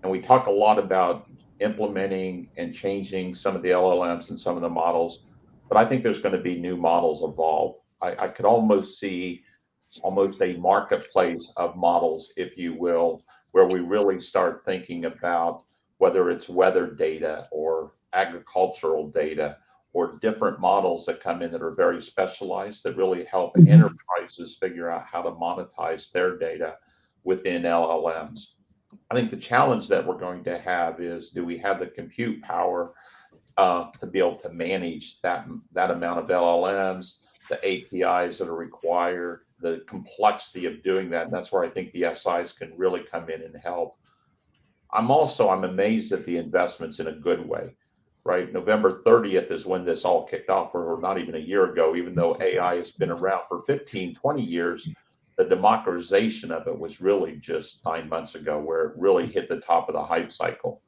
And we talk a lot about implementing and changing some of the LLMs and some of the models, but I think there's going to be new models evolve. I could almost see a marketplace of models, if you will, where we really start thinking about whether it's weather data or agricultural data or different models that come in that are very specialized that really help enterprises figure out how to monetize their data within LLMs. I think the challenge that we're going to have is, do we have the compute power to be able to manage that amount of LLMs, the APIs that are required, the complexity of doing that? And that's where I think the SIs can really come in and help. I'm amazed at the investments in a good way, right? November 30th is when this all kicked off, or not even a year ago, even though AI has been around for 15, 20 years. The democratization of it was really just 9 months ago, where it really hit the top of the hype cycle.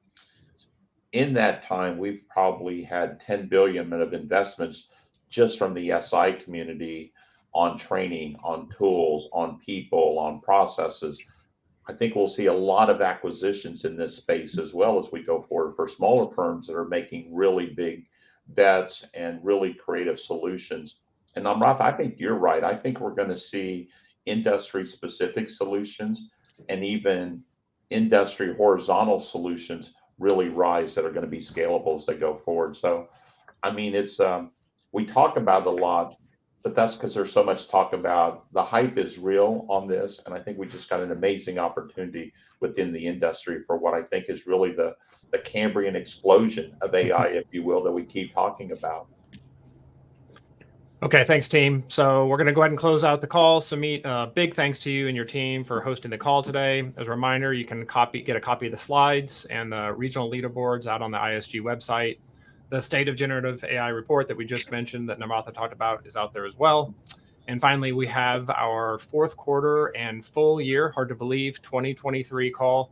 In that time, we've probably had 10 billion of investments just from the SI community on training, on tools, on people, on processes. I think we'll see a lot of acquisitions in this space as well as we go forward for smaller firms that are making really big bets and really creative solutions. And Namrata, I think you're right. I think we're going to see industry specific solutions and even industry horizontal solutions really rise that are going to be scalable as they go forward. So, I mean, we talk about it a lot, but that's because there's so much talk about the hype is real on this. And I think we just got an amazing opportunity within the industry for what I think is really the Cambrian explosion of AI, if you will, that we keep talking about. Okay, thanks, team. So we're going to go ahead and close out the call. Sumit, big thanks to you and your team for hosting the call today. As a reminder, you can get a copy of the slides and the regional leaderboards out on the ISG website. The State of Generative AI report that we just mentioned that Namrata talked about is out there as well. And finally, we have our fourth quarter and full year, hard to believe, 2023 call,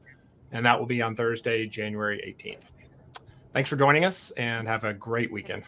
and that will be on Thursday, January 18th. Thanks for joining us and have a great weekend.